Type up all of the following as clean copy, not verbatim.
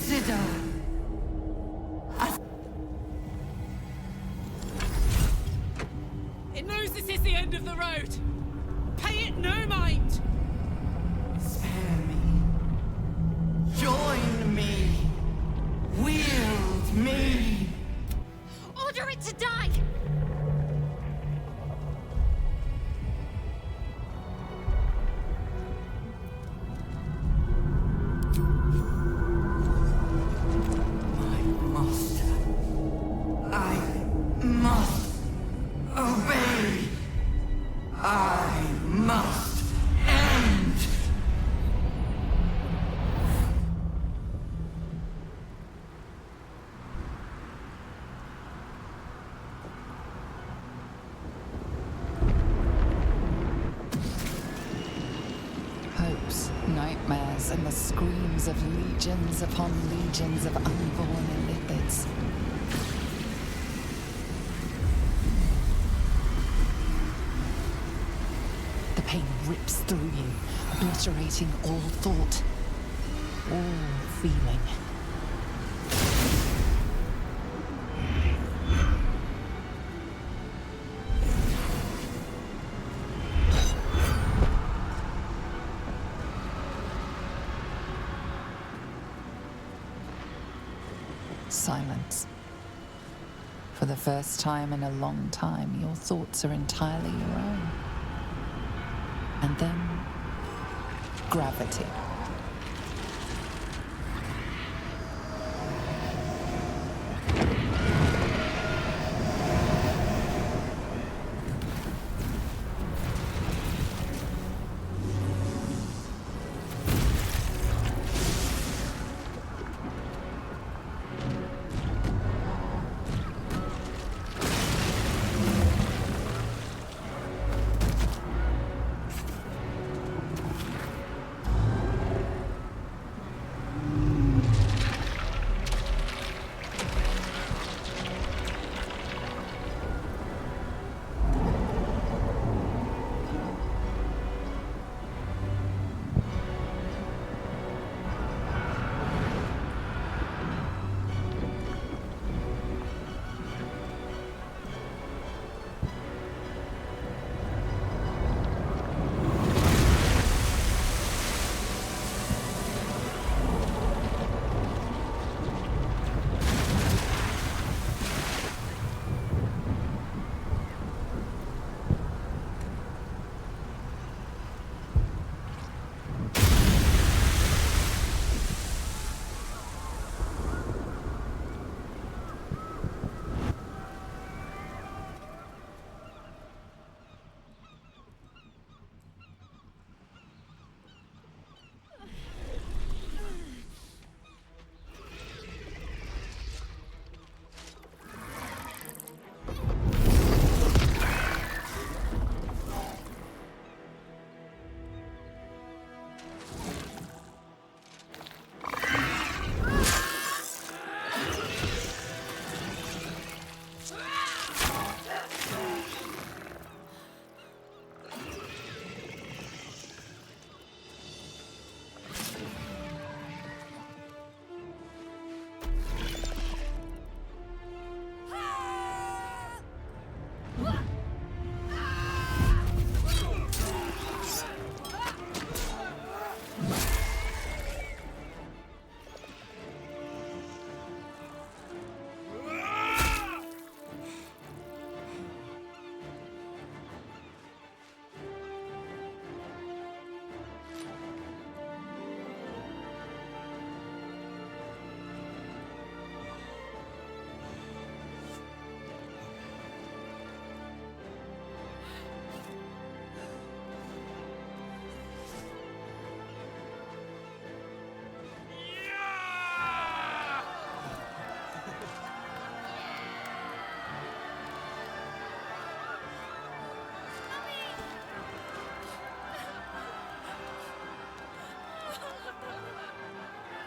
Citadel. It knows this is the end of the road. Pay it no mind. Spare me. Join me. Wield me. Order it to die! My master. I must obey. I must end. Hopes, nightmares, and the screams of legions upon legions of unborn illithids. The pain rips through you, obliterating all thought, all feeling. Silence. For the first time in a long time, your thoughts are entirely your own. And then, gravity.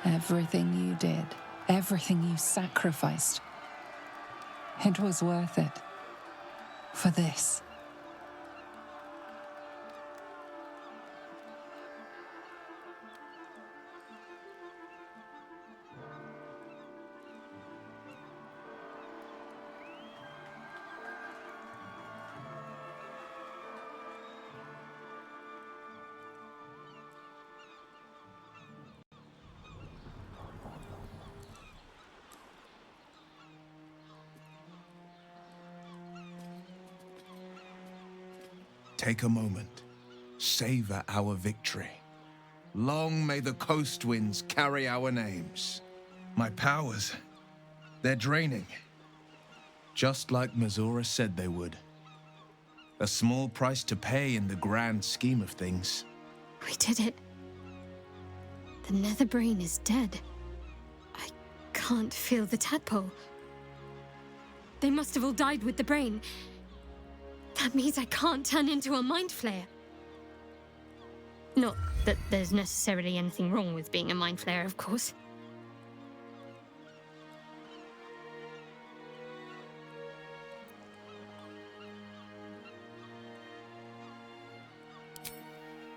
Everything you did, everything you sacrificed, it was worth it. For this. Take a moment. Savor our victory. Long may the coast winds carry our names. My powers, they're draining. Just like Mazora said they would. A small price to pay in the grand scheme of things. We did it. The nether brain is dead. I can't feel the tadpole. They must have all died with the brain. That means I can't turn into a mind flayer. Not that there's necessarily anything wrong with being a mind flayer, of course.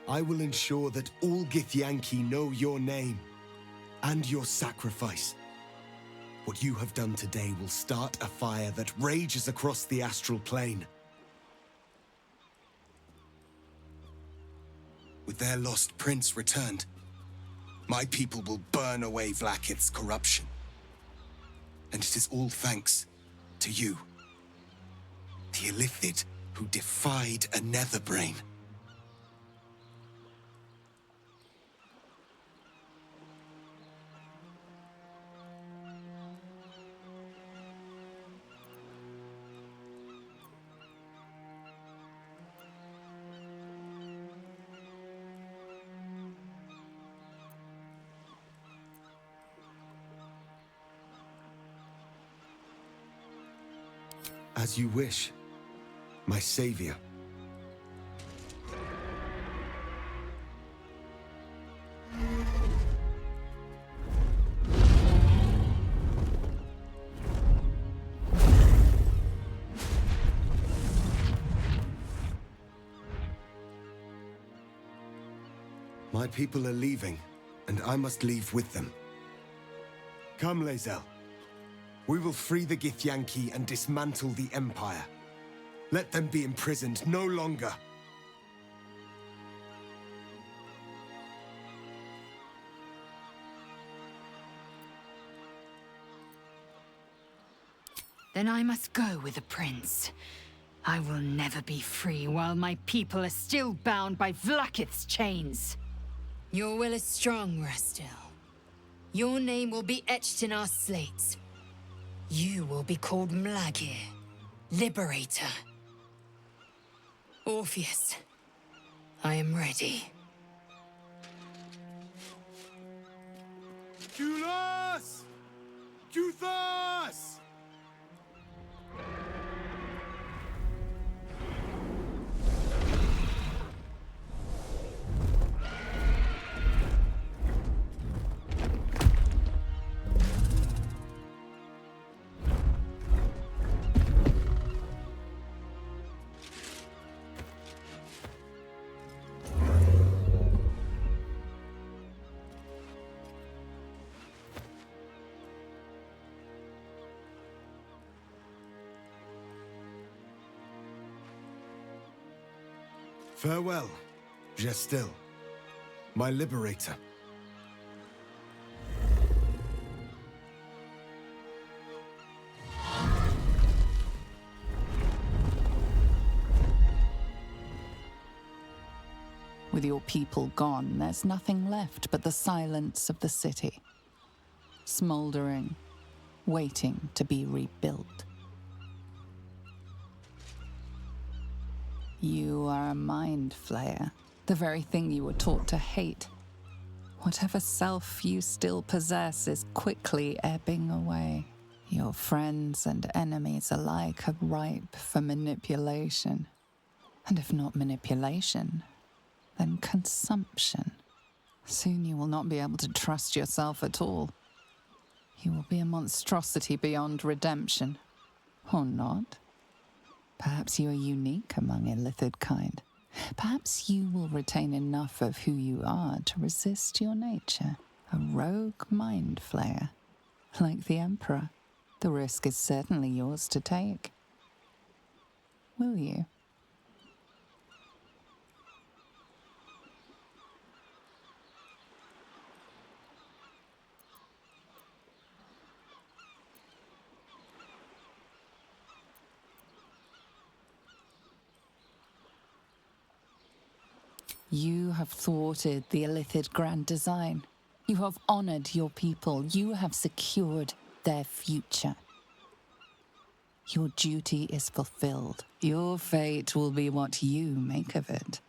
I will ensure that all Githyanki know your name and your sacrifice. What you have done today will start a fire that rages across the astral plane. With their lost prince returned, my people will burn away Vlaakith's corruption. And it is all thanks to you, the illithid who defied a nether brain. As you wish, my savior. My people are leaving, and I must leave with them. Come, Lae'zel. We will free the Githyanki and dismantle the Empire. Let them be imprisoned no longer. Then I must go with the prince. I will never be free while my people are still bound by Vlaakith's chains. Your will is strong, Rastil. Your name will be etched in our slates. You will be called Mlagir, Liberator. Orpheus, I am ready. Kulas! Kuthas! Farewell, Gestil, my liberator. With your people gone, there's nothing left but the silence of the city. Smoldering, waiting to be rebuilt. You are a mind flayer, the very thing you were taught to hate. Whatever self you still possess is quickly ebbing away. Your friends and enemies alike are ripe for manipulation. And if not manipulation, then consumption. Soon you will not be able to trust yourself at all. You will be a monstrosity beyond redemption. Or not. Perhaps you are unique among illithid kind. Perhaps you will retain enough of who you are to resist your nature. A rogue mind flayer. Like the Emperor, the risk is certainly yours to take. Will you? You have thwarted the illithid grand design. You have honored your people. You have secured their future. Your duty is fulfilled. Your fate will be what you make of it.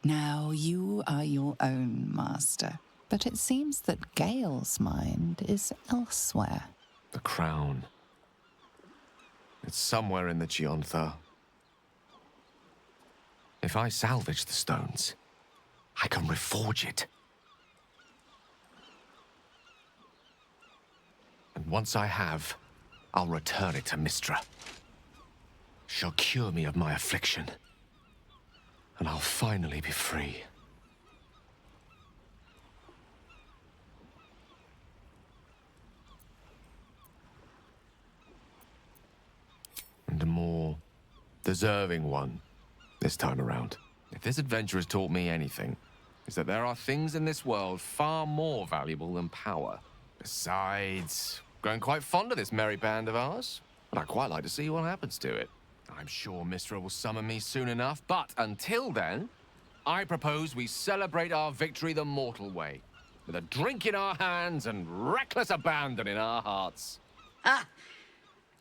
Now you are your own master. But it seems that Gale's mind is elsewhere. The crown. It's somewhere in the Giontha. If I salvage the stones, I can reforge it. And once I have, I'll return it to Mystra. She'll cure me of my affliction, and I'll finally be free. And a more deserving one this time around. If this adventure has taught me anything, it's that there are things in this world far more valuable than power. Besides, grown quite fond of this merry band of ours, and I'd quite like to see what happens to it. I'm sure Mystra will summon me soon enough, but until then, I propose we celebrate our victory the mortal way, with a drink in our hands and reckless abandon in our hearts. Ah!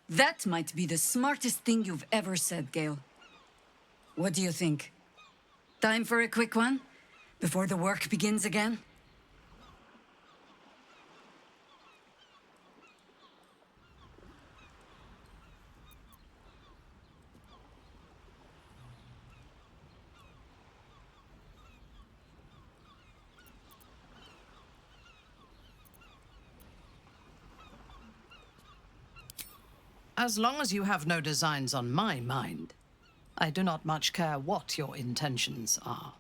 That might be the smartest thing you've ever said, Gale. What do you think? Time for a quick one? Before the work begins again? As long as you have no designs on my mind, I do not much care what your intentions are.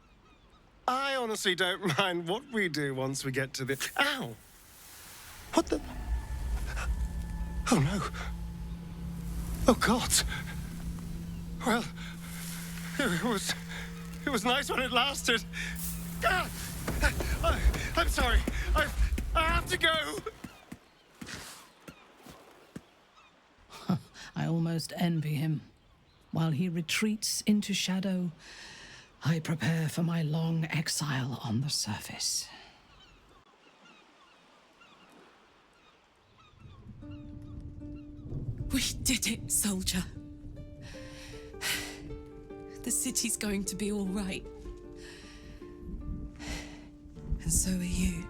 I honestly don't mind what we do once we get to the... Ow! What the... Oh, no. Oh, God. Well, it was nice when it lasted. Ah! I'm sorry. I have to go. I almost envy him. While he retreats into shadow, I prepare for my long exile on the surface. We did it, soldier. The city's going to be all right. And so are you.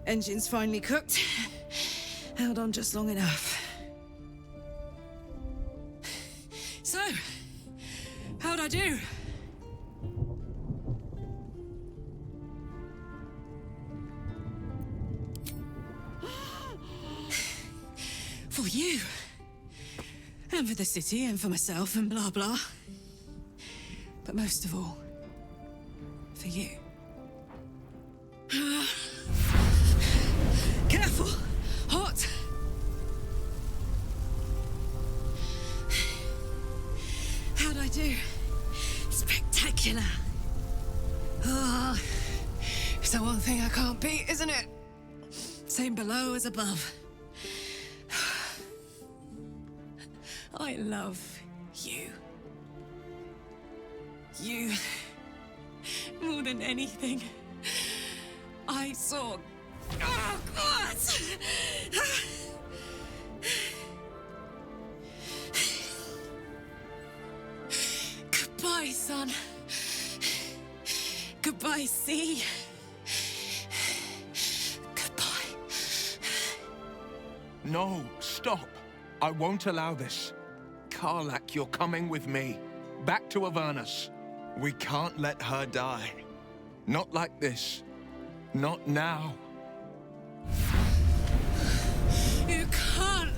Engine's finally cooked. Held on just long enough. So, how'd I do? For you. And for the city, and for myself, and blah blah. But most of all, for you. Careful! Hot! How'd I do? Spectacular! Oh, it's the one thing I can't beat, isn't it? Same below as above. I love you. You more than anything. I saw... Oh, God! Goodbye, son. Goodbye, sea. Goodbye. No, stop. I won't allow this. Karlach, you're coming with me. Back to Avernus. We can't let her die. Not like this. Not now. You can't.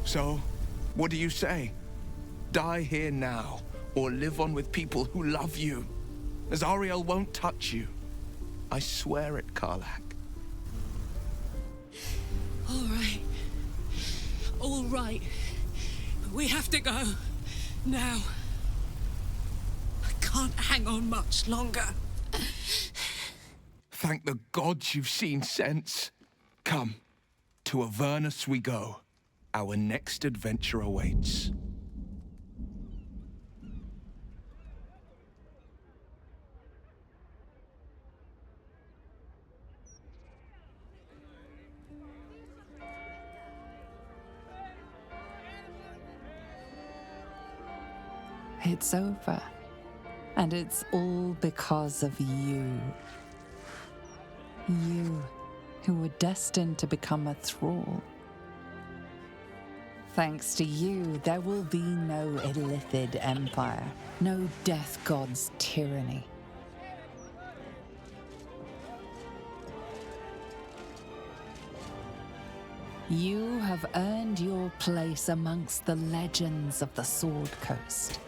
So, what do you say? Die here now, or live on with people who love you. Azariel won't touch you. I swear it, Karlach. all right. But we have to go. Now. I can't hang on much longer. Thank the gods you've seen sense. Come, to Avernus we go. Our next adventure awaits. It's over. And it's all because of you. You, who were destined to become a thrall. Thanks to you, there will be no illithid empire, no death god's tyranny. You have earned your place amongst the legends of the Sword Coast.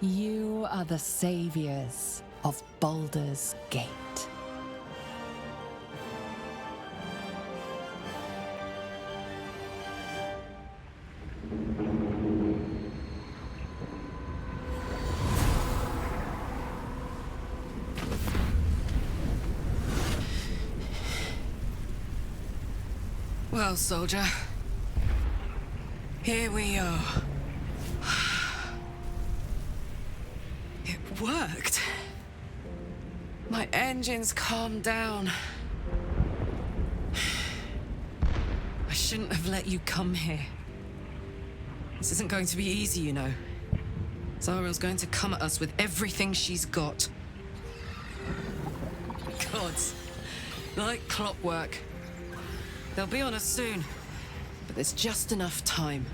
You are the saviors of Baldur's Gate. Well, soldier, here we are. It worked. My engines calmed down. I shouldn't have let you come here. This isn't going to be easy, you know. Zariel's going to come at us with everything she's got. Gods, like clockwork. They'll be on us soon, but there's just enough time.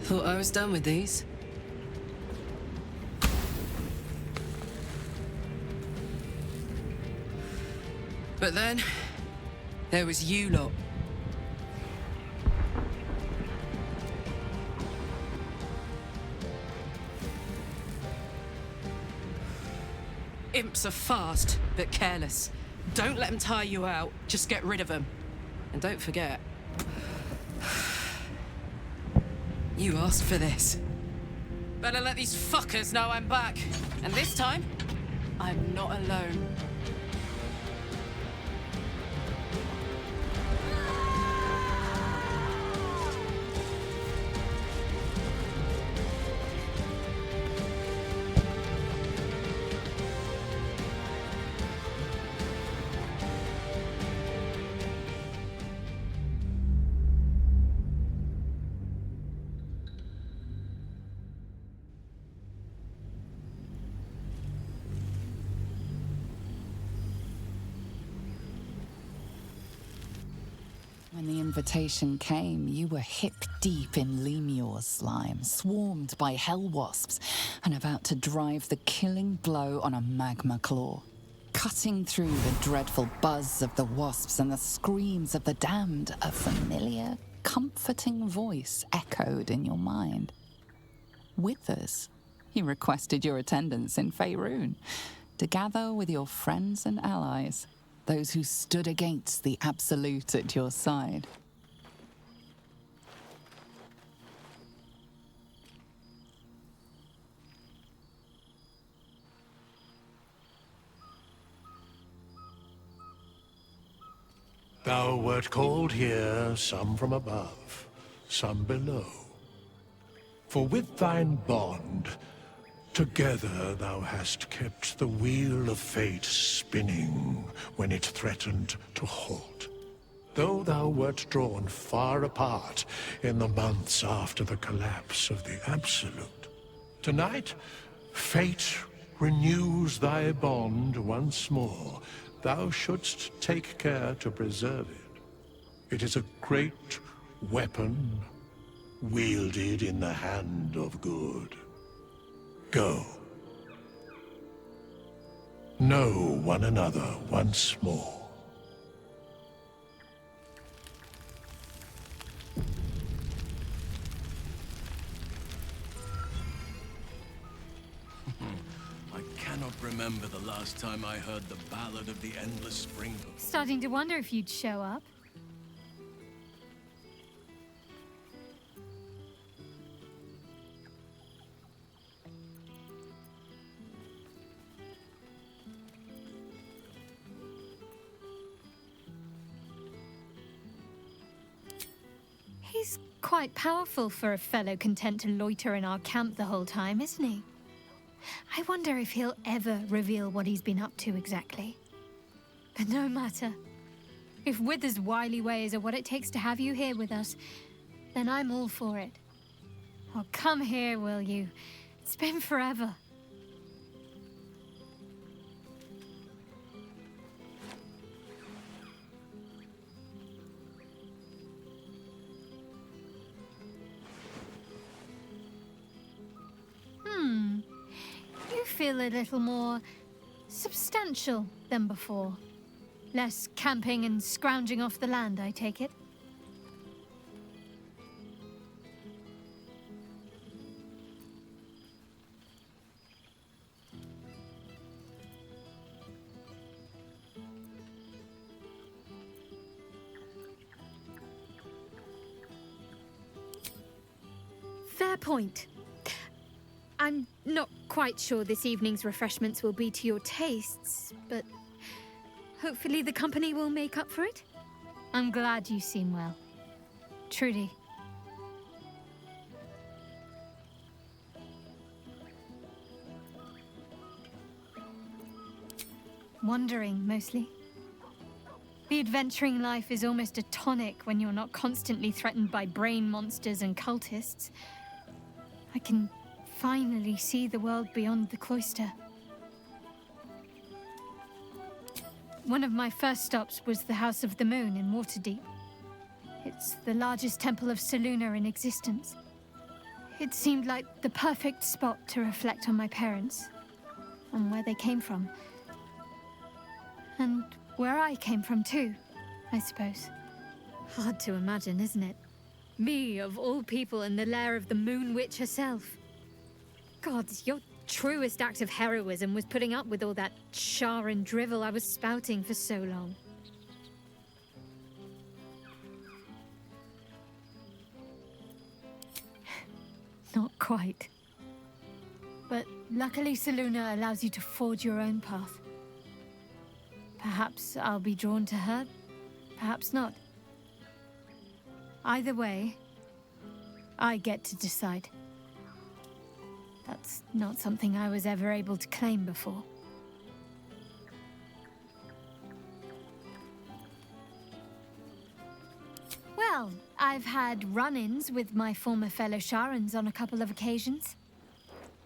Thought I was done with these. But then, there was you lot. Imps are fast, but careless. Don't let them tire you out, just get rid of them. And don't forget, you asked for this. Better let these fuckers know I'm back. And this time, I'm not alone. When the invitation came, you were hip-deep in Lemur's slime, swarmed by hell wasps, and about to drive the killing blow on a magma claw. Cutting through the dreadful buzz of the wasps and the screams of the damned, a familiar, comforting voice echoed in your mind. Withers, he requested your attendance in Faerun, to gather with your friends and allies, those who stood against the Absolute at your side. Thou wert called here, some from above, some below. For with thine bond, together thou hast kept the wheel of fate spinning when it threatened to halt. Though thou wert drawn far apart in the months after the collapse of the Absolute, tonight fate renews thy bond once more. Thou shouldst take care to preserve it. It is a great weapon wielded in the hand of good. Go. Know one another once more. I cannot remember remember the last time I heard the ballad of the endless spring. Starting to wonder if you'd show up. He's quite powerful for a fellow content to loiter in our camp the whole time, isn't he? I wonder if he'll ever reveal what he's been up to exactly. But no matter. If Wither's wily ways are what it takes to have you here with us, then I'm all for it. Oh, come here, will you? It's been forever. You feel a little more substantial than before. Less camping and scrounging off the land, I take it. Fair point. I'm not quite sure this evening's refreshments will be to your tastes, but hopefully the company will make up for it. I'm glad you seem well. Trudy. Wandering, mostly. The adventuring life is almost a tonic when you're not constantly threatened by brain monsters and cultists. I can finally see the world beyond the cloister. One of my first stops was the House of the Moon in Waterdeep. It's the largest temple of Selûne in existence. It seemed like the perfect spot to reflect on my parents, on where they came from. And where I came from too, I suppose. Hard to imagine, isn't it? Me, of all people, in the lair of the Moon Witch herself. God, your truest act of heroism was putting up with all that char and drivel I was spouting for so long. Not quite. But luckily Selûne allows you to forge your own path. Perhaps I'll be drawn to her, perhaps not. Either way, I get to decide. That's not something I was ever able to claim before. Well, I've had run-ins with my former fellow Sharans on a couple of occasions.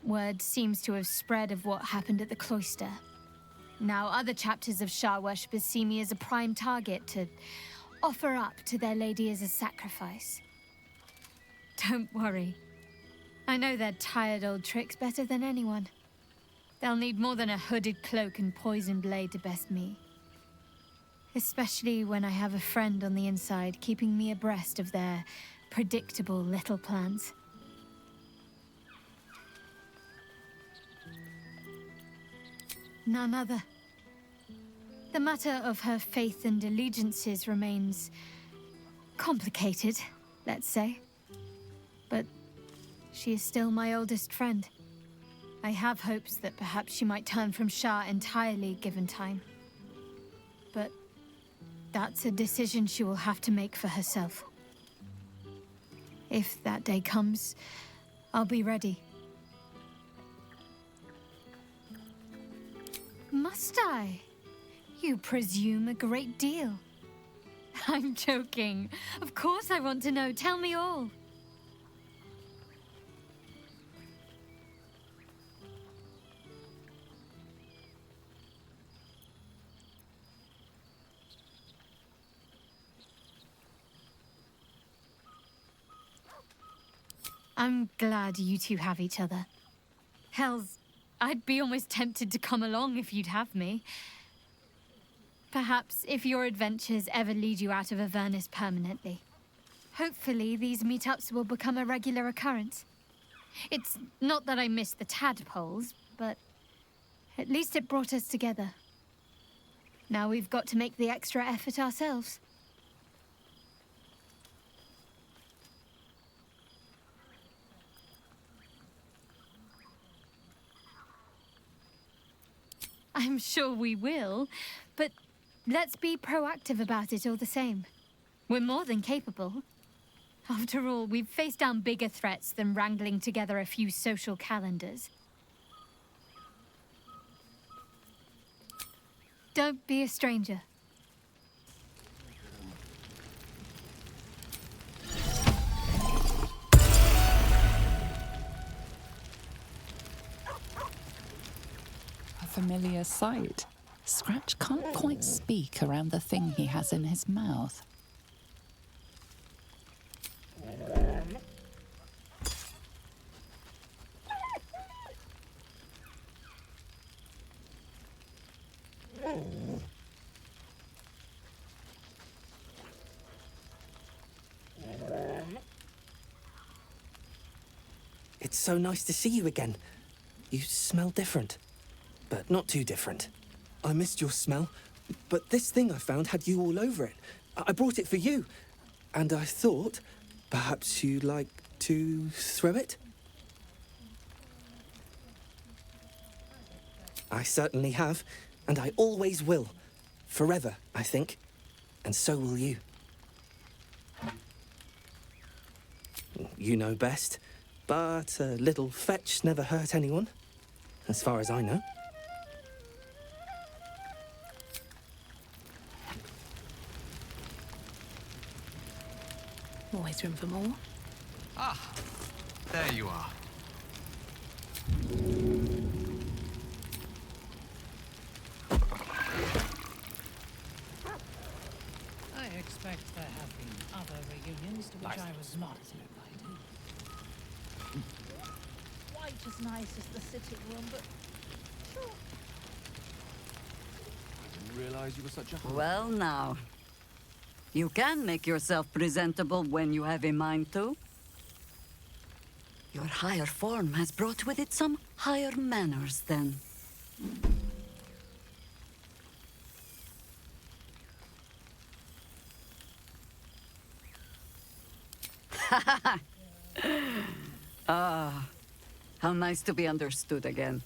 Word seems to have spread of what happened at the cloister. Now other chapters of Shar worshippers see me as a prime target to offer up to their lady as a sacrifice. Don't worry. I know their tired old tricks better than anyone. They'll need more than a hooded cloak and poison blade to best me. Especially when I have a friend on the inside keeping me abreast of their predictable little plans. None other. The matter of her faith and allegiances remains complicated, let's say. But she is still my oldest friend. I have hopes that perhaps she might turn from Shar entirely given time. But that's a decision she will have to make for herself. If that day comes, I'll be ready. Must I? You presume a great deal. I'm joking. Of course I want to know. Tell me all. I'm glad you two have each other. Hells, I'd be almost tempted to come along if you'd have me. Perhaps if your adventures ever lead you out of Avernus permanently. Hopefully these meetups will become a regular occurrence. It's not that I miss the tadpoles, but At least it brought us together. Now we've got to make the extra effort ourselves. I'm sure we will, but let's be proactive about it all the same. We're more than capable. After all, we've faced down bigger threats than wrangling together a few social calendars. Don't be a stranger. A familiar sight. Scratch can't quite speak around the thing he has in his mouth. It's so nice to see you again. You smell different, but not too different. I missed your smell, but this thing I found had you all over it. I brought it for you, and I thought perhaps you'd like to throw it? I certainly have, and I always will. Forever, I think. And so will you. You know best, but a little fetch never hurt anyone, as far as I know. Always room for more. Ah, there you are. I expect there have been other reunions to which I was not invited. Quite as nice as the sitting room, but sure. I didn't realize you were such a... Well, now. You can make yourself presentable when you have a mind to. Your higher form has brought with it some higher manners, then. Ah, how nice to be understood again.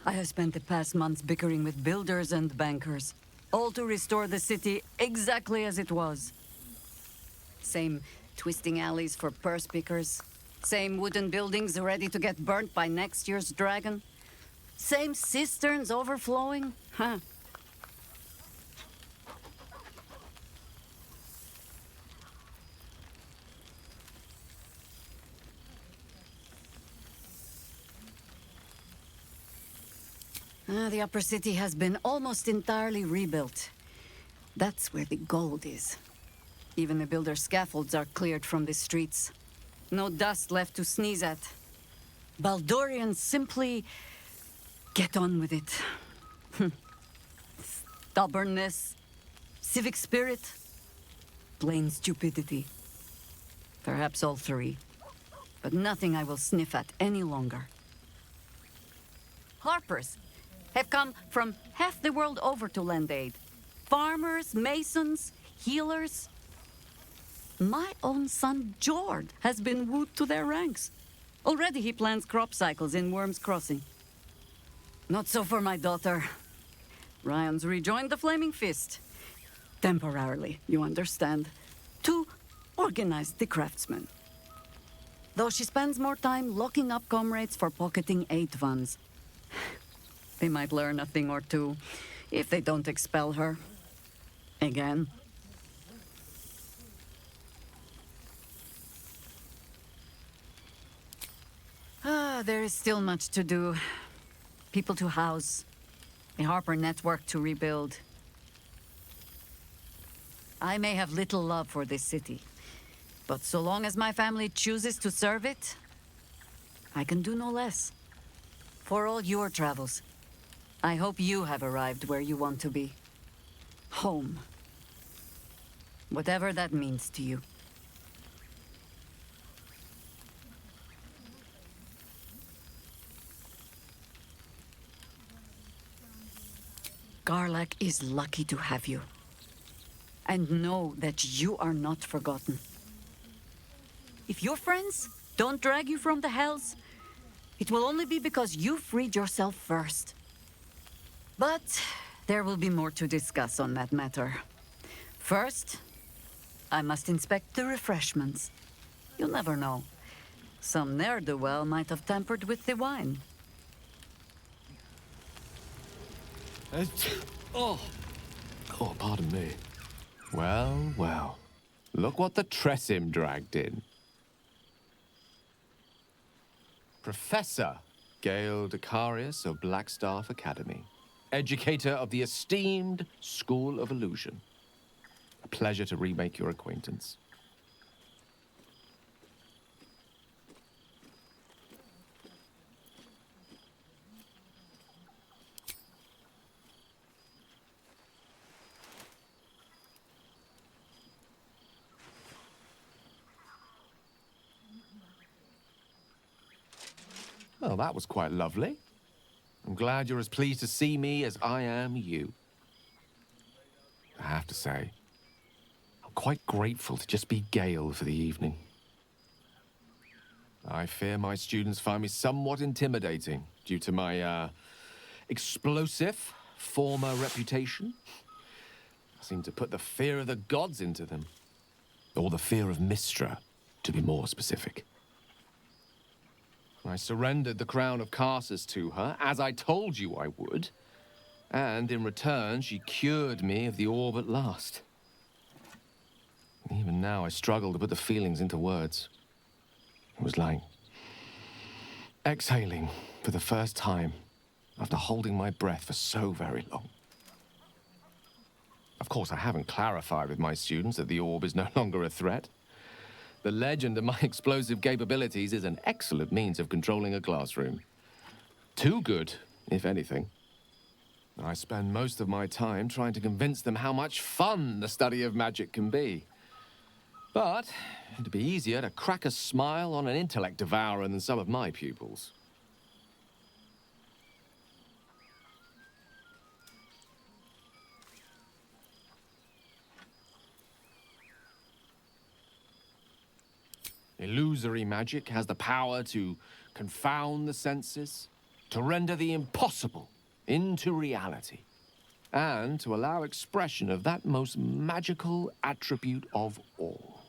I have spent the past months bickering with builders and bankers, all to restore the city exactly as it was. Same twisting alleys for purse pickers, same wooden buildings ready to get burnt by next year's dragon, same cisterns overflowing, huh? The upper city has been almost entirely rebuilt. That's where the gold is. Even the builder's scaffolds are cleared from the streets. No dust left to sneeze at. Baldurians simply get on with it. Stubbornness, civic spirit, plain stupidity. Perhaps all three. But nothing I will sniff at any longer. Harpers have come from half the world over to lend aid. Farmers, masons, healers. My own son, Jord, has been wooed to their ranks. Already he plans crop cycles in Worm's Crossing. Not so for my daughter. Ryan's rejoined the Flaming Fist. Temporarily, you understand. To organize the craftsmen. Though she spends more time locking up comrades for pocketing aid funds. They might learn a thing or two, if they don't expel her. Again. There is still much to do. People to house. A Harper network to rebuild. I may have little love for this city, but so long as my family chooses to serve it, I can do no less. For all your travels, I hope you have arrived where you want to be. Home. Whatever that means to you. Karlach is lucky to have you. And know that you are not forgotten. If your friends don't drag you from the hells, it will only be because you freed yourself first. But there will be more to discuss on that matter. First, I must inspect the refreshments. You'll never know. Some ne'er-do-well might have tampered with the wine. Oh, pardon me. Well, well. Look what the Tressim dragged in. Professor Gale Decarius of Blackstaff Academy. Educator of the esteemed School of Illusion. A pleasure to remake your acquaintance. Well, that was quite lovely. I'm glad you're as pleased to see me as I am you. I have to say, I'm quite grateful to just be Gale for the evening. I fear my students find me somewhat intimidating due to my, explosive former reputation. I seem to put the fear of the gods into them. Or the fear of Mystra, to be more specific. I surrendered the crown of Karsus to her, as I told you I would. And in return, she cured me of the orb at last. Even now, I struggle to put the feelings into words. It was like exhaling for the first time after holding my breath for so very long. Of course, I haven't clarified with my students that the orb is no longer a threat. The legend of my explosive capabilities is an excellent means of controlling a classroom. Too good, if anything. I spend most of my time trying to convince them how much fun the study of magic can be. But it'd be easier to crack a smile on an intellect devourer than some of my pupils. Illusory magic has the power to confound the senses, to render the impossible into reality, and to allow expression of that most magical attribute of all: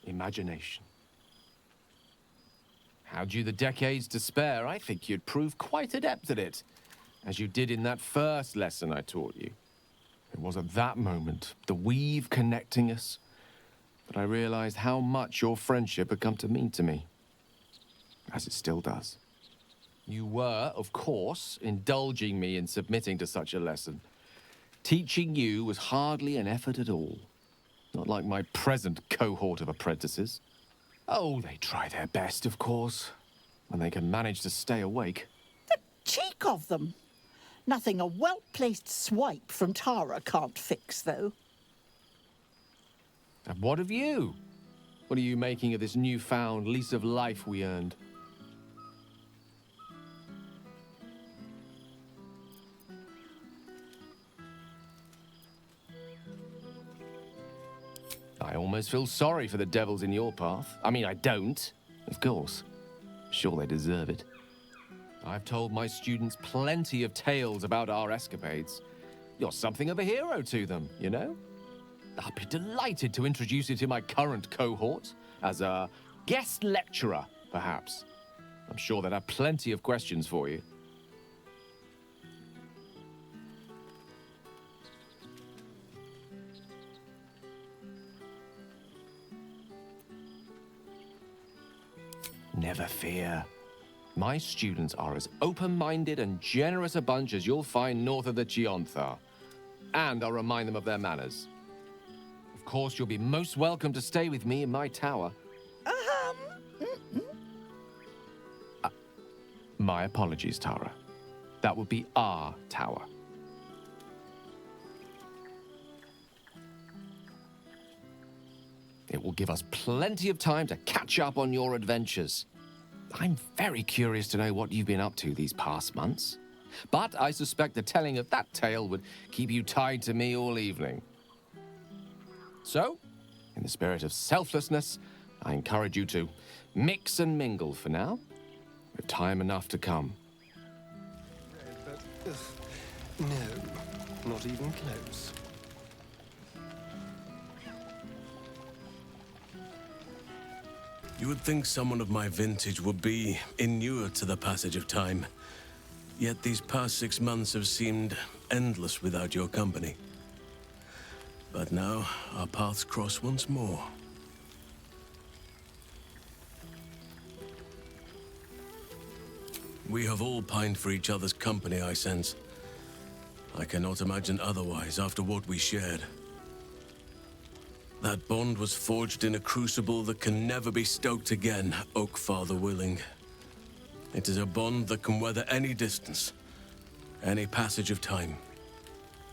imagination. Had you the decades to spare, I think you'd prove quite adept at it, as you did in that first lesson I taught you. It was at that moment, the weave connecting us, that I realized how much your friendship had come to mean to me, as it still does. You were, of course, indulging me in submitting to such a lesson. Teaching you was hardly an effort at all, not like my present cohort of apprentices. Oh, they try their best, of course, when they can manage to stay awake. The cheek of them! Nothing a well-placed swipe from Tara can't fix, though. And what of you? What are you making of this newfound lease of life we earned? I almost feel sorry for the devils in your path. I mean, I don't, of course. Sure, they deserve it. I've told my students plenty of tales about our escapades. You're something of a hero to them, you know? I'd be delighted to introduce you to my current cohort as a guest lecturer, perhaps. I'm sure they'd have plenty of questions for you. Never fear. My students are as open-minded and generous a bunch as you'll find north of the Chionthar. And I'll remind them of their manners. Of course, you'll be most welcome to stay with me in my tower. My apologies, Tara. That would be our tower. It will give us plenty of time to catch up on your adventures. I'm very curious to know what you've been up to these past months. But I suspect the telling of that tale would keep you tied to me all evening. So, in the spirit of selflessness, I encourage you to mix and mingle for now, with time enough to come. But, no, not even close. You would think someone of my vintage would be inured to the passage of time. Yet these past 6 months have seemed endless without your company. But now, our paths cross once more. We have all pined for each other's company, I sense. I cannot imagine otherwise after what we shared. That bond was forged in a crucible that can never be stoked again, Oak Father willing. It is a bond that can weather any distance, any passage of time.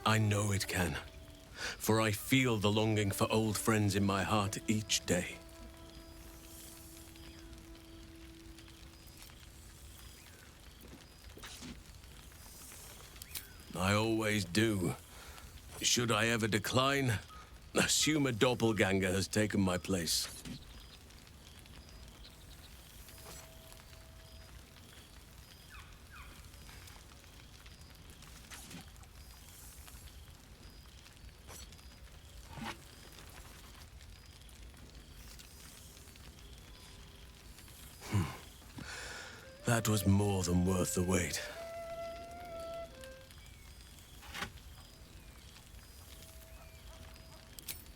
I know it can, for I feel the longing for old friends in my heart each day. I always do. Should I ever decline, assume a doppelganger has taken my place. That was more than worth the wait.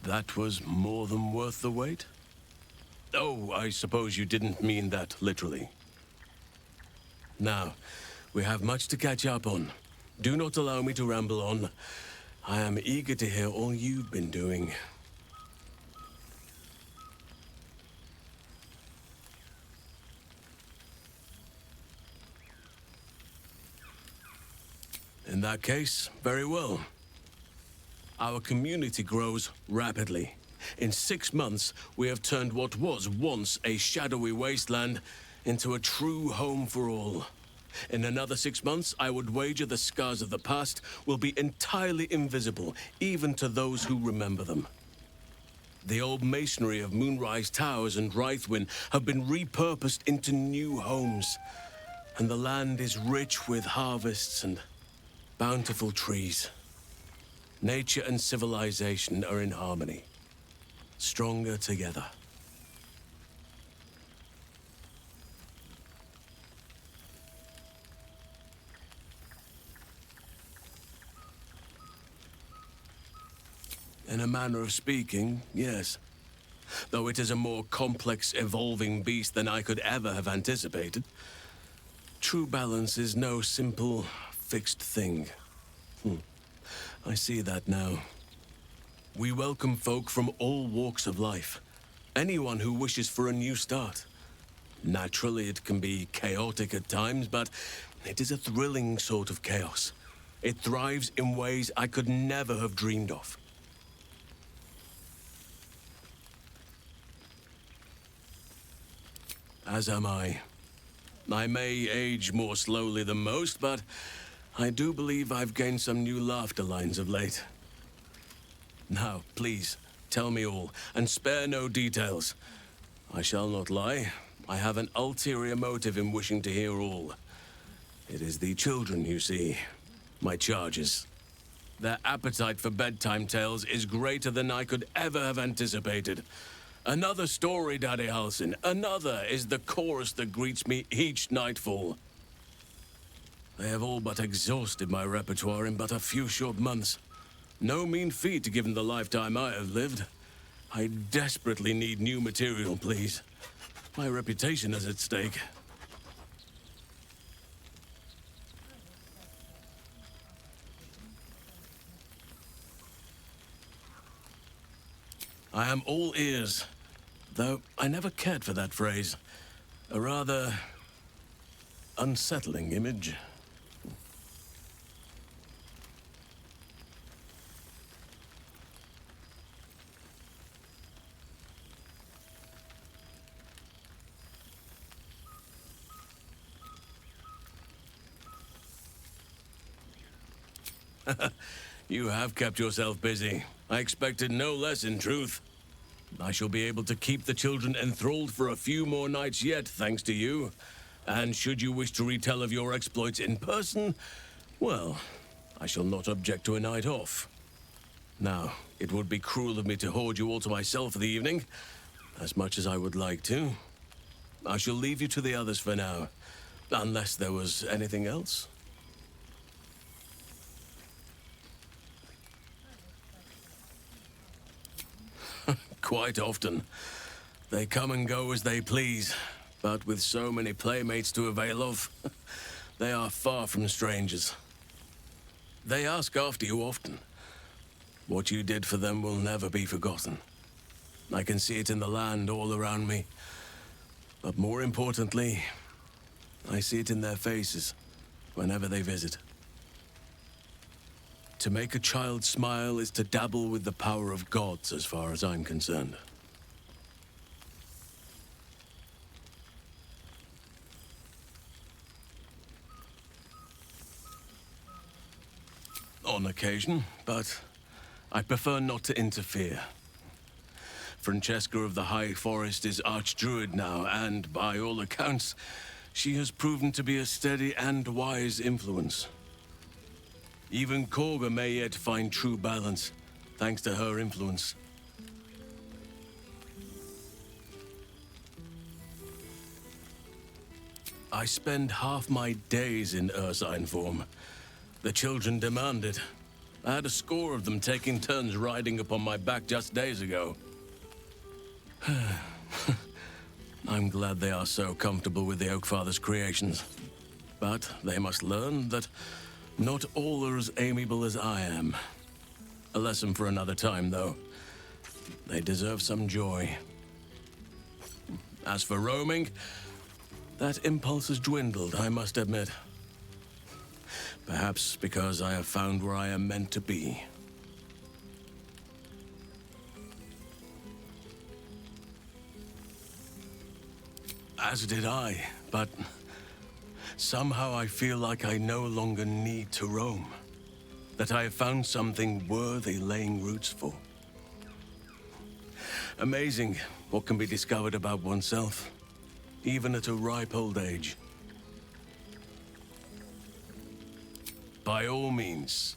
That was more than worth the wait? Oh, I suppose you didn't mean that literally. Now, we have much to catch up on. Do not allow me to ramble on. I am eager to hear all you've been doing. In that case, very well. Our community grows rapidly. In 6 months, we have turned what was once a shadowy wasteland into a true home for all. In another 6 months, I would wager the scars of the past will be entirely invisible, even to those who remember them. The old masonry of Moonrise Towers and Rythwin have been repurposed into new homes, and the land is rich with harvests and bountiful trees. Nature and civilization are in harmony, stronger together. In a manner of speaking, yes. Though it is a more complex, evolving beast than I could ever have anticipated. True balance is no simple, fixed thing. I see that now. We welcome folk from all walks of life. Anyone who wishes for a new start. Naturally, it can be chaotic at times, but it is a thrilling sort of chaos. It thrives in ways I could never have dreamed of. As am I. I may age more slowly than most, but I do believe I've gained some new laughter lines of late. Now, please, tell me all, and spare no details. I shall not lie. I have an ulterior motive in wishing to hear all. It is the children, you see. My charges. Their appetite for bedtime tales is greater than I could ever have anticipated. Another story, Daddy Halsin. Another is the chorus that greets me each nightfall. They have all but exhausted my repertoire in but a few short months. No mean feat given the lifetime I have lived. I desperately need new material, please. My reputation is at stake. I am all ears, though I never cared for that phrase. A rather unsettling image. You have kept yourself busy. I expected no less, in truth. I shall be able to keep the children enthralled for a few more nights yet, thanks to you. And should you wish to retell of your exploits in person, well, I shall not object to a night off. Now, it would be cruel of me to hoard you all to myself for the evening, as much as I would like to. I shall leave you to the others for now, unless there was anything else. Quite often. They come and go as they please, but with so many playmates to avail of, they are far from strangers. They ask after you often. What you did for them will never be forgotten. I can see it in the land all around me. But more importantly, I see it in their faces whenever they visit. To make a child smile is to dabble with the power of gods, as far as I'm concerned. On occasion, but I prefer not to interfere. Francesca of the High Forest is Archdruid now, and by all accounts, she has proven to be a steady and wise influence. Even Korga may yet find true balance, thanks to her influence. I spend half my days in Ursine form. The children demand it. I had a score of them taking turns riding upon my back just days ago. I'm glad they are so comfortable with the Oakfather's creations. But they must learn that not all are as amiable as I am. A lesson for another time, though. They deserve some joy. As for roaming, that impulse has dwindled, I must admit. Perhaps because I have found where I am meant to be. As did I, but somehow I feel like I no longer need to roam. That I have found something worthy laying roots for. Amazing what can be discovered about oneself, even at a ripe old age. By all means.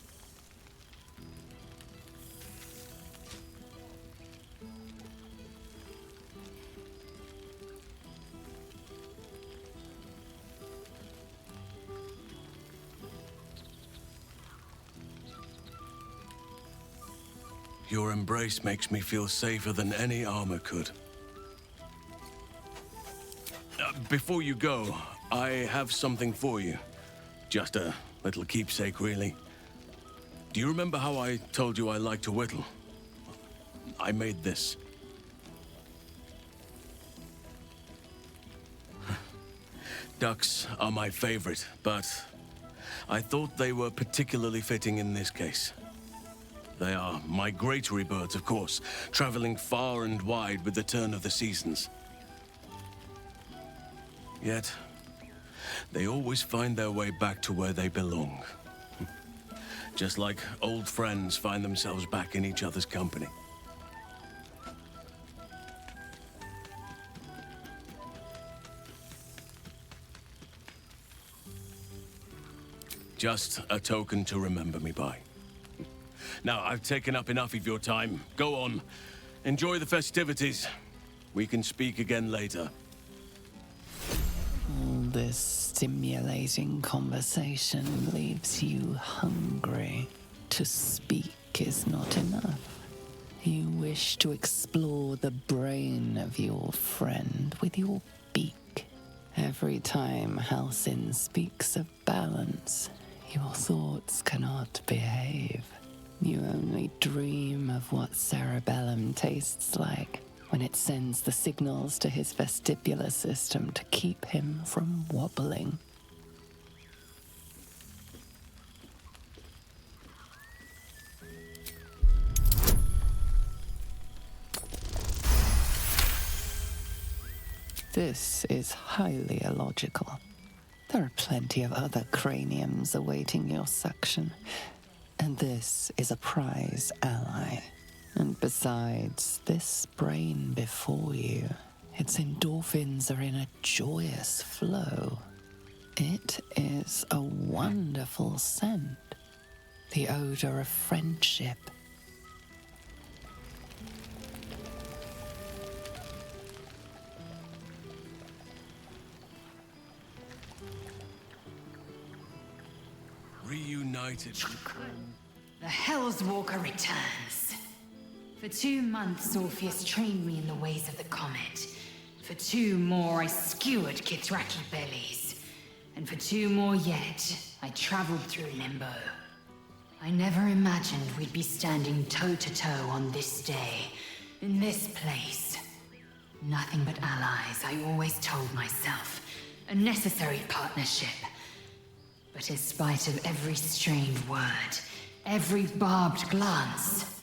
Your embrace makes me feel safer than any armor could. Before you go, I have something for you. Just a little keepsake, really. Do you remember how I told you I like to whittle? I made this. Ducks are my favorite, but I thought they were particularly fitting in this case. They are migratory birds, of course, traveling far and wide with the turn of the seasons. Yet, they always find their way back to where they belong. Just like old friends find themselves back in each other's company. Just a token to remember me by. Now, I've taken up enough of your time. Go on. Enjoy the festivities. We can speak again later. All this stimulating conversation leaves you hungry. To speak is not enough. You wish to explore the brain of your friend with your beak. Every time Halcyon speaks of balance, your thoughts cannot behave. You only dream of what cerebellum tastes like when it sends the signals to his vestibular system to keep him from wobbling. This is highly illogical. There are plenty of other craniums awaiting your suction. And this is a prize ally. And besides, this brain before you, its endorphins are in a joyous flow. It is a wonderful scent, the odor of friendship. Reunited. The Hell's Walker returns. For 2 months, Orpheus trained me in the ways of the comet. For 2 more, I skewered Kithraki bellies. And for 2 more yet, I traveled through Limbo. I never imagined we'd be standing toe-to-toe on this day, in this place. Nothing but allies, I always told myself. A necessary partnership. But in spite of every strained word, every barbed glance,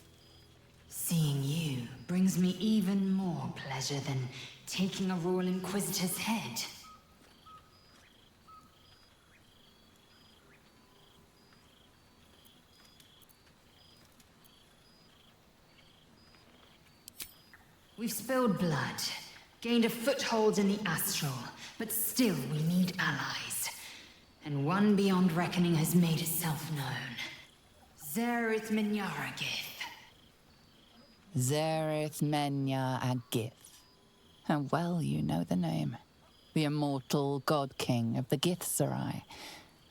seeing you brings me even more pleasure than taking a Royal Inquisitor's head. We've spilled blood, gained a foothold in the astral, but still we need allies. And one beyond reckoning has made itself known. Zerith Minyaragith. Zerith Menya Agith. How well you know the name. The immortal god king of the Githzerai,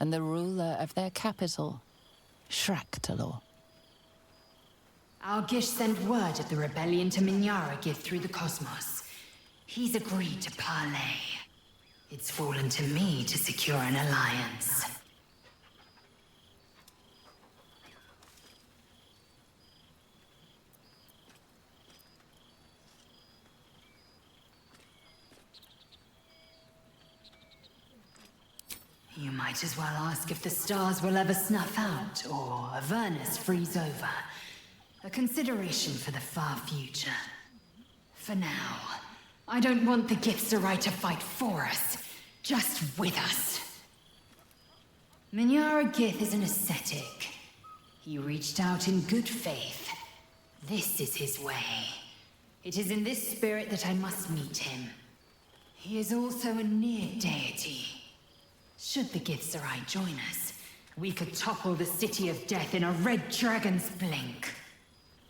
and the ruler of their capital, Shraktalor. Our Gish sent word of the rebellion to Minyaragith through the cosmos. He's agreed to parley. It's fallen to me to secure an alliance. You might as well ask if the stars will ever snuff out, or Avernus freeze over. A consideration for the far future. For now, I don't want the Githzerai to fight for us, just with us. Minyaragith is an ascetic. He reached out in good faith. This is his way. It is in this spirit that I must meet him. He is also a near deity. Should the Githzerai join us, we could topple the City of Death in a red dragon's blink.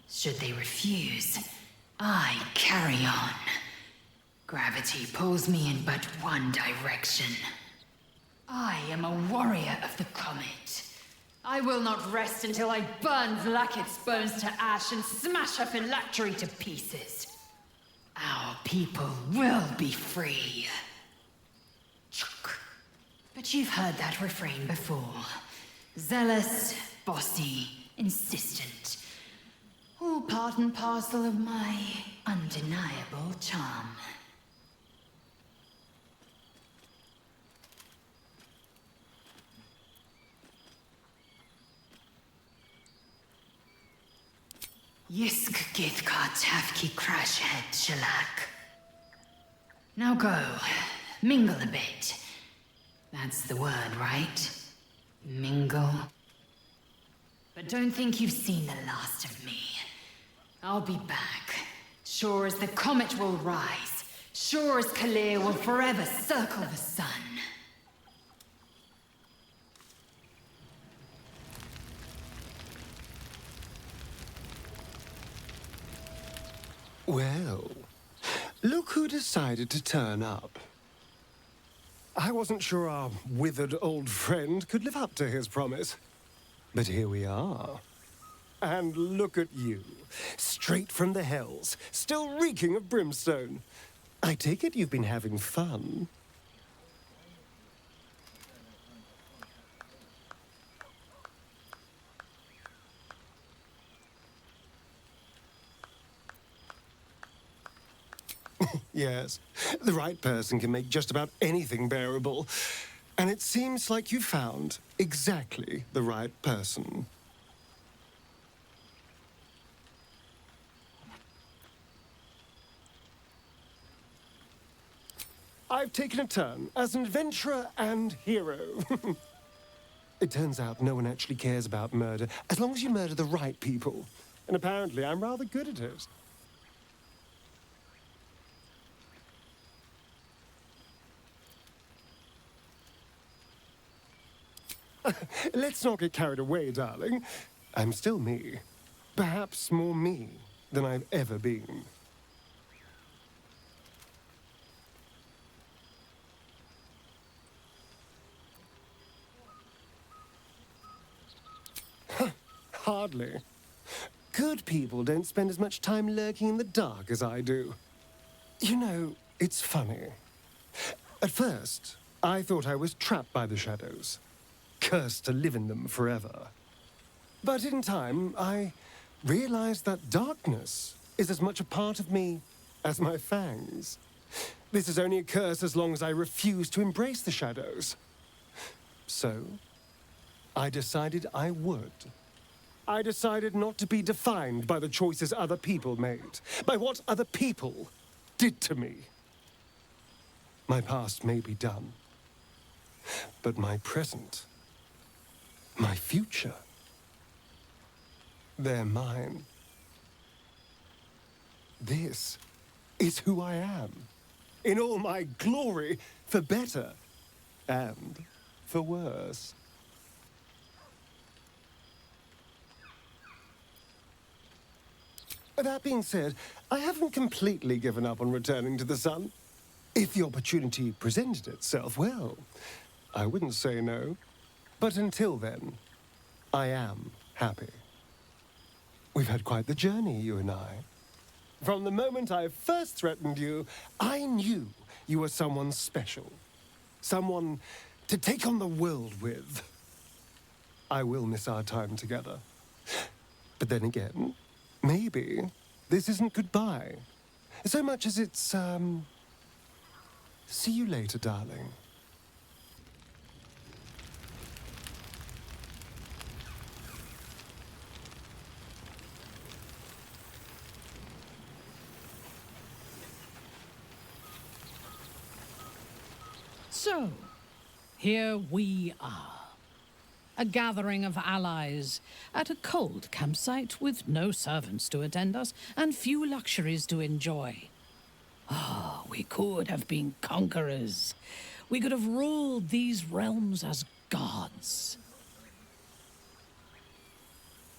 Should they refuse, I carry on. Gravity pulls me in but one direction. I am a warrior of the comet. I will not rest until I burn Vlaakith's bones to ash and smash her phylactery to pieces. Our people will be free. But you've heard that refrain before. Zealous, bossy, insistent. All part and parcel of my undeniable charm. Yisk Githkar Tafki Crashhead Shalak. Now go, mingle a bit. That's the word, right? Mingle. But don't think you've seen the last of me. I'll be back. Sure as the comet will rise. Sure as Kalir will forever circle the sun. Well, look who decided to turn up. I wasn't sure our withered old friend could live up to his promise. But here we are. And look at you, straight from the hells, still reeking of brimstone. I take it you've been having fun. Yes, the right person can make just about anything bearable. And it seems like you found exactly the right person. I've taken a turn as an adventurer and hero. It turns out no one actually cares about murder, as long as you murder the right people. And apparently I'm rather good at it. Let's not get carried away, darling. I'm still me. Perhaps more me than I've ever been. Hardly. Good people don't spend as much time lurking in the dark as I do. You know, it's funny. At first, I thought I was trapped by the shadows, cursed to live in them forever. But in time, I realized that darkness is as much a part of me as my fangs. This is only a curse as long as I refuse to embrace the shadows. So, I decided I would. I decided not to be defined by the choices other people made, by what other people did to me. My past may be done, but my present, my future, they're mine. This is who I am, in all my glory, for better and for worse. That being said, I haven't completely given up on returning to the sun. If the opportunity presented itself, well, I wouldn't say no. But until then, I am happy. We've had quite the journey, you and I. From the moment I first threatened you, I knew you were someone special. Someone to take on the world with. I will miss our time together. But then again, maybe this isn't goodbye. So much as it's, see you later, darling. So, here we are. A gathering of allies at a cold campsite with no servants to attend us and few luxuries to enjoy. Oh, we could have been conquerors. We could have ruled these realms as gods.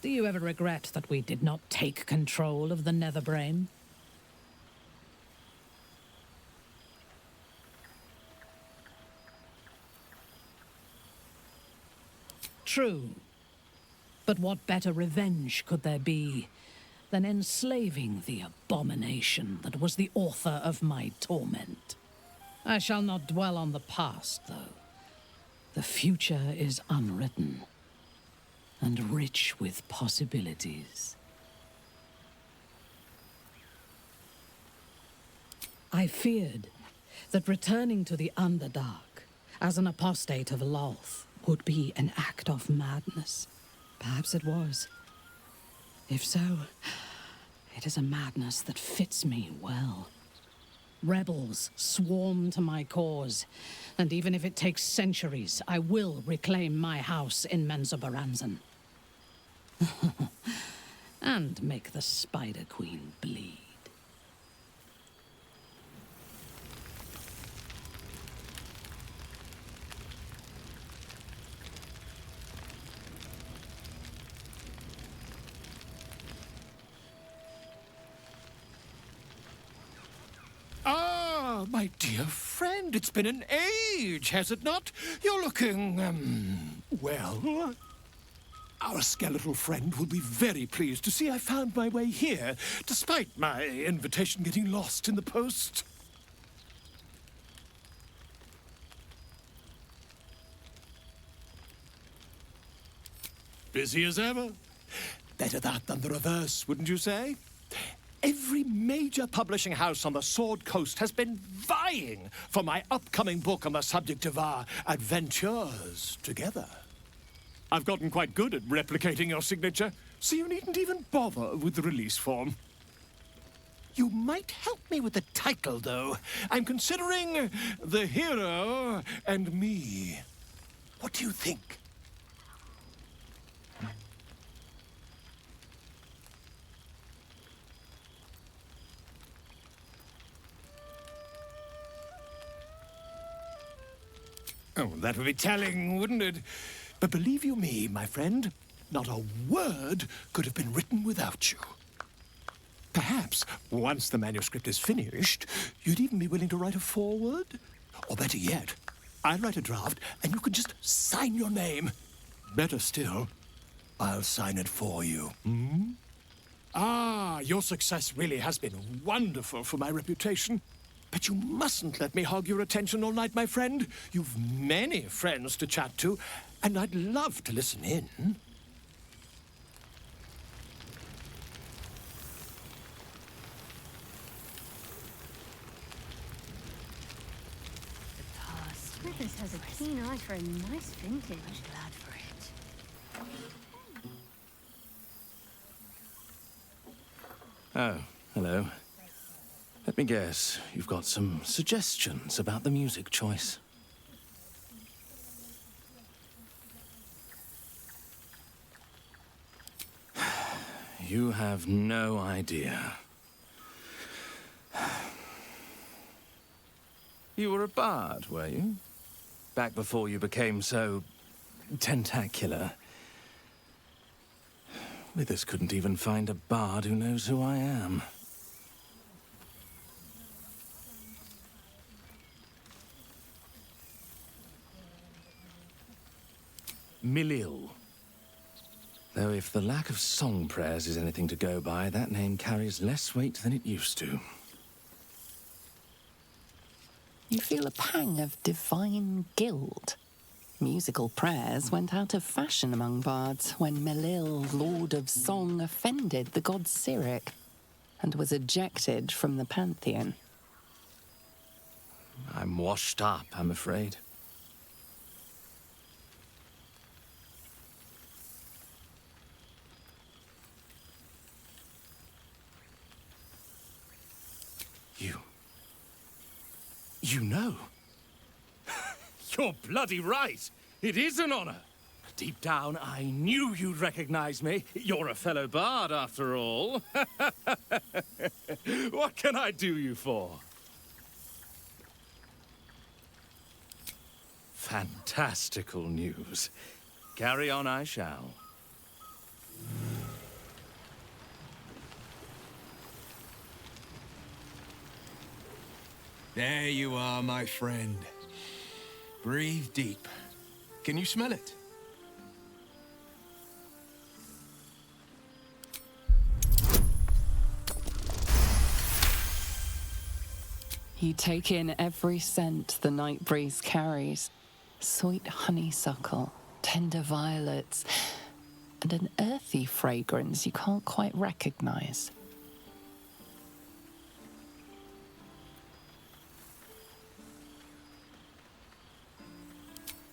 Do you ever regret that we did not take control of the Netherbrain? True. But what better revenge could there be than enslaving the abomination that was the author of my torment? I shall not dwell on the past, though. The future is unwritten and rich with possibilities. I feared that returning to the Underdark as an apostate of Lolth would be an act of madness. Perhaps it was. If so, it is a madness that fits me well. Rebels swarm to my cause, and even if it takes centuries, I will reclaim my house in Menzoberranzan. And make the Spider Queen bleed. Ah, my dear friend, it's been an age, has it not? You're looking, well. Our skeletal friend will be very pleased to see I found my way here, despite my invitation getting lost in the post. Busy as ever. Better that than the reverse, wouldn't you say? Every major publishing house on the Sword Coast has been vying for my upcoming book on the subject of our adventures together. I've gotten quite good at replicating your signature, so you needn't even bother with the release form. You might help me with the title, though. I'm considering The Hero and Me. What do you think? Oh, that would be telling, wouldn't it? But believe you me, my friend, not a word could have been written without you. Perhaps, once the manuscript is finished, you'd even be willing to write a foreword? Or better yet, I'll write a draft and you can just sign your name. Better still, I'll sign it for you. Hmm? Ah, your success really has been wonderful for my reputation. But you mustn't let me hog your attention all night, my friend. You've many friends to chat to, and I'd love to listen in. Smithers has a keen eye for a nice vintage. I'm glad for it. Oh, hello. Let me guess, you've got some suggestions about the music choice. You have no idea. You were a bard, were you? Back before you became so tentacular. Withers couldn't even find a bard who knows who I am. Milil. Though if the lack of song prayers is anything to go by, that name carries less weight than it used to. You feel a pang of divine guilt. Musical prayers went out of fashion among bards when Milil, Lord of Song, offended the god Cyric and was ejected from the pantheon. I'm washed up, I'm afraid. You know. You're bloody right. It is an honor. Deep down, I knew you'd recognize me. You're a fellow bard, after all. What can I do you for? Fantastical news. Carry on I shall. There you are, my friend. Breathe deep. Can you smell it? You take in every scent the night breeze carries. Sweet honeysuckle, tender violets, and an earthy fragrance you can't quite recognize.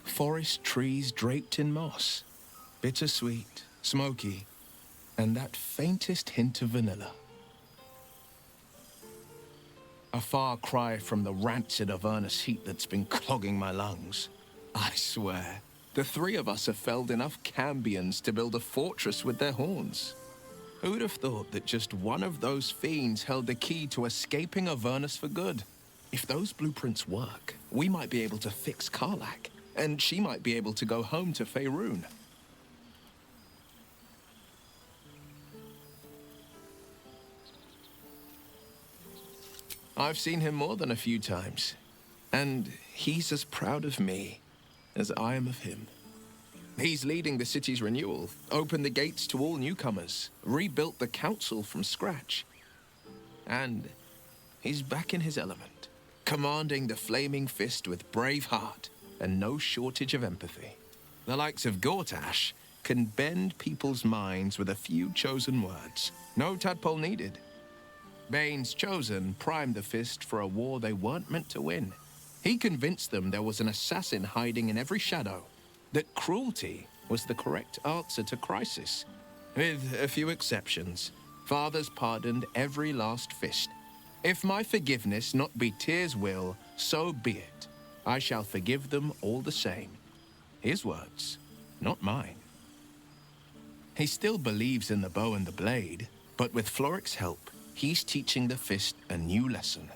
Forest trees draped in moss. Bittersweet, smoky, and that faintest hint of vanilla. A far cry from the rancid Avernus heat that's been clogging my lungs. I swear, the three of us have felled enough cambions to build a fortress with their horns. Who'd have thought that just one of those fiends held the key to escaping Avernus for good? If those blueprints work, we might be able to fix Karlach, and she might be able to go home to Faerun. I've seen him more than a few times, and he's as proud of me as I am of him. He's leading the city's renewal, opened the gates to all newcomers, rebuilt the council from scratch. And he's back in his element, commanding the Flaming Fist with brave heart and no shortage of empathy. The likes of Gortash can bend people's minds with a few chosen words. No tadpole needed. Bane's Chosen primed the Fist for a war they weren't meant to win. He convinced them there was an assassin hiding in every shadow, that cruelty was the correct answer to crisis. With a few exceptions, fathers pardoned every last fist. If my forgiveness not be Tyr's will, so be it. I shall forgive them all the same. His words, not mine. He still believes in the bow and the blade, but with Floric's help, he's teaching the Fist a new lesson.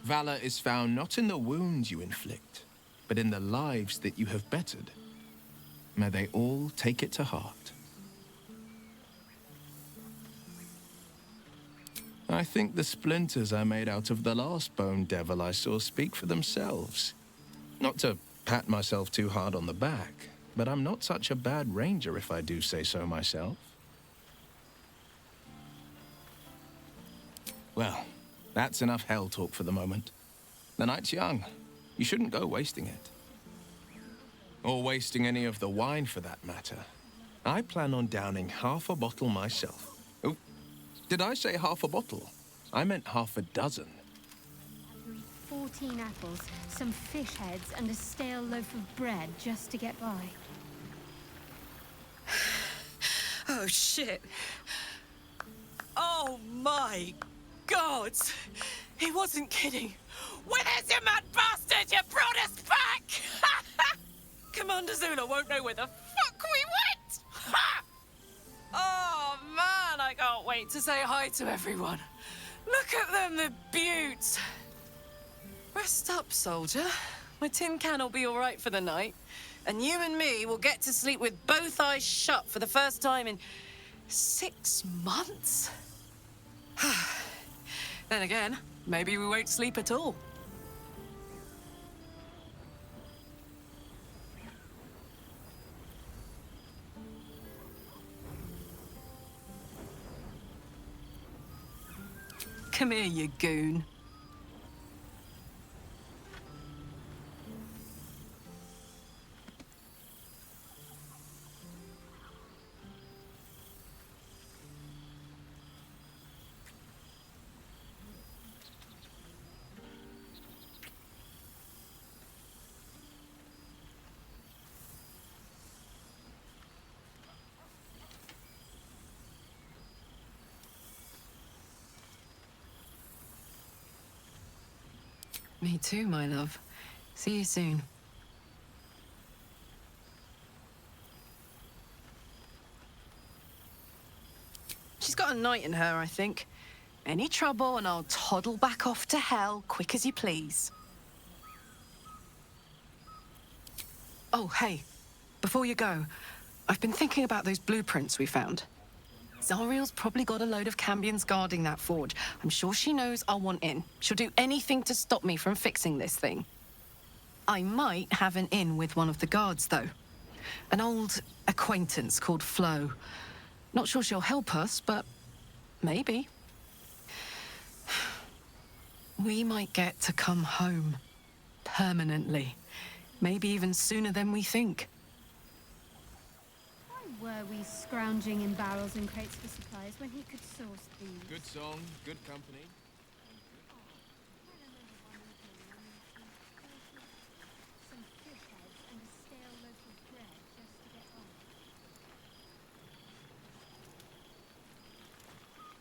Valor is found not in the wounds you inflict, but in the lives that you have bettered. May they all take it to heart. I think the splinters I made out of the last bone devil I saw speak for themselves. Not to pat myself too hard on the back, but I'm not such a bad ranger if I do say so myself. Well, that's enough hell talk for the moment. The night's young. You shouldn't go wasting it. Or wasting any of the wine for that matter. I plan on downing half a bottle myself. Oh, did I say half a bottle? I meant half a dozen. 14 apples, some fish heads, and a stale loaf of bread just to get by. Oh, shit. Oh, my God. He wasn't kidding. Where's your mad bastard? You brought us back! Commander Zula won't know where the fuck we went! Ha! Oh, man, I can't wait to say hi to everyone. Look at them, the beauts. Rest up, soldier. My tin can will be all right for the night. And you and me will get to sleep with both eyes shut for the first time in 6 months? Then again, maybe we won't sleep at all. Come here, you goon. Me too, my love. See you soon. She's got a night in her, I think. Any trouble and I'll toddle back off to hell quick as you please. Oh, hey. Before you go, I've been thinking about those blueprints we found. Zariel's probably got a load of Cambions guarding that forge. I'm sure she knows I'll want in. She'll do anything to stop me from fixing this thing. I might have an in with one of the guards, though. An old acquaintance called Flo. Not sure she'll help us, but maybe. We might get to come home. Permanently. Maybe even sooner than we think. Were we scrounging in barrels and crates for supplies when he could source these? Good song, good company. Some fish heads and a stale loaf of bread just to get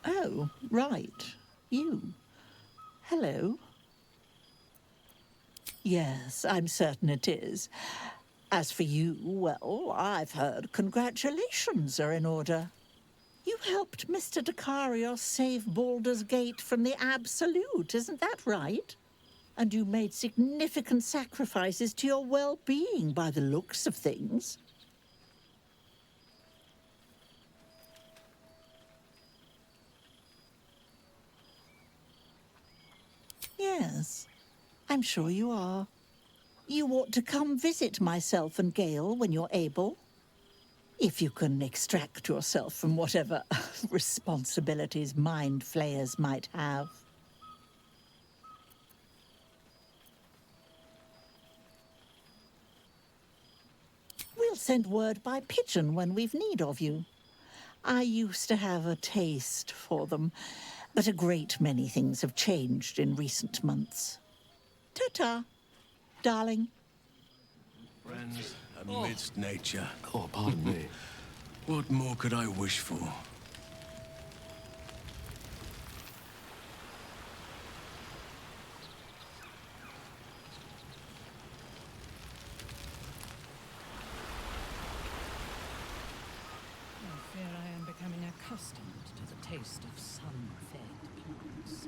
by. Oh, right. You. Hello. Yes, I'm certain it is. As for you, well, I've heard congratulations are in order. You helped Mr. Dekarios save Baldur's Gate from the Absolute, isn't that right? And you made significant sacrifices to your well-being by the looks of things. Yes, I'm sure you are. You ought to come visit myself and Gale when you're able. If you can extract yourself from whatever responsibilities mind flayers might have. We'll send word by pigeon when we've need of you. I used to have a taste for them, but a great many things have changed in recent months. Ta-ta. Darling. Friends amidst nature. Oh, pardon me. What more could I wish for? I fear I am becoming accustomed to the taste of sun-fed plants.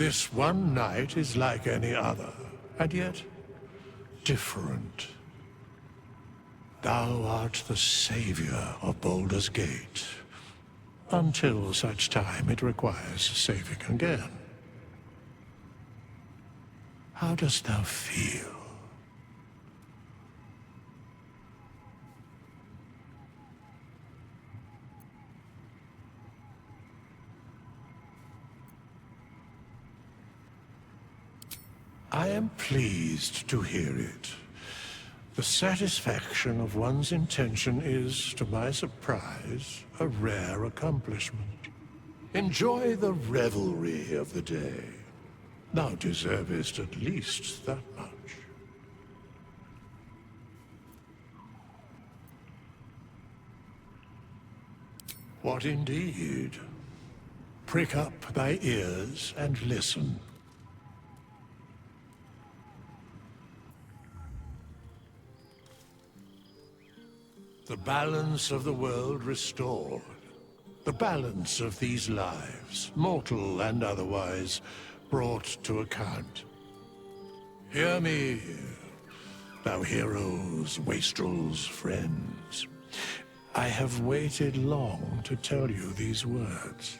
This one night is like any other, and yet different. Thou art the savior of Baldur's Gate, until such time it requires saving again. How dost thou feel? I am pleased to hear it. The satisfaction of one's intention is, to my surprise, a rare accomplishment. Enjoy the revelry of the day. Thou deservest at least that much. What indeed? Prick up thy ears and listen. The balance of the world restored. The balance of these lives, mortal and otherwise, brought to account. Hear me, thou heroes, wastrels, friends. I have waited long to tell you these words.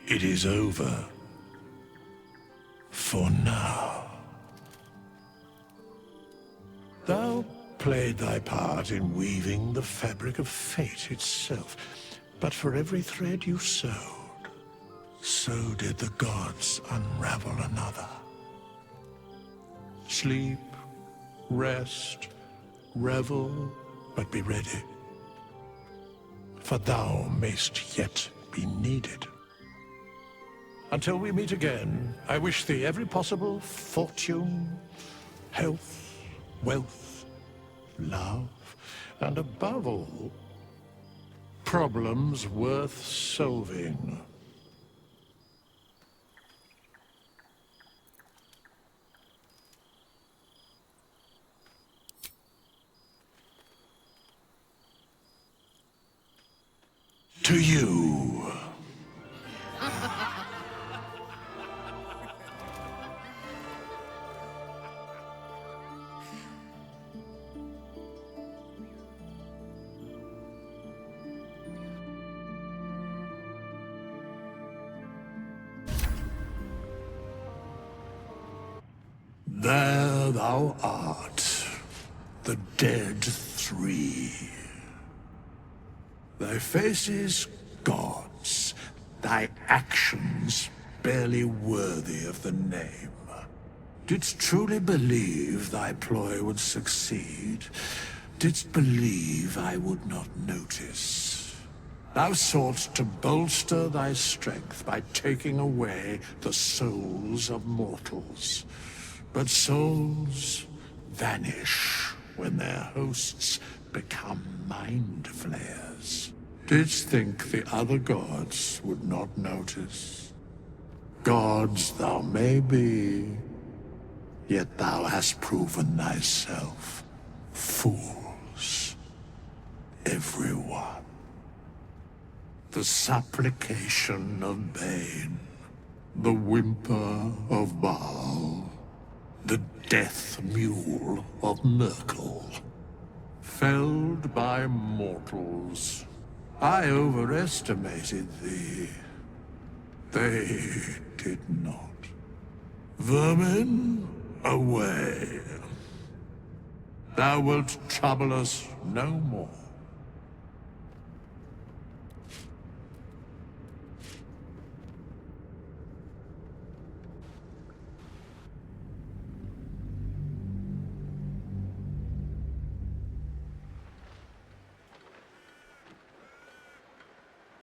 It is over. For now. Thou played thy part in weaving the fabric of fate itself, but for every thread you sewed, so did the gods unravel another. Sleep, rest, revel, but be ready, for thou mayst yet be needed. Until we meet again, I wish thee every possible fortune, health, wealth, love, and above all, problems worth solving. To you. There thou art, the dead three. Thy faces gods, thy actions barely worthy of the name. Didst truly believe thy ploy would succeed? Didst believe I would not notice? Thou sought to bolster thy strength by taking away the souls of mortals. But souls vanish when their hosts become mind flayers. Didst think the other gods would not notice? Gods thou may be, yet thou hast proven thyself fools. Everyone. The supplication of Bane, the whimper of Baal, the death mule of Merkel. Felled by mortals. I overestimated thee. They did not. Vermin, away. Thou wilt trouble us no more.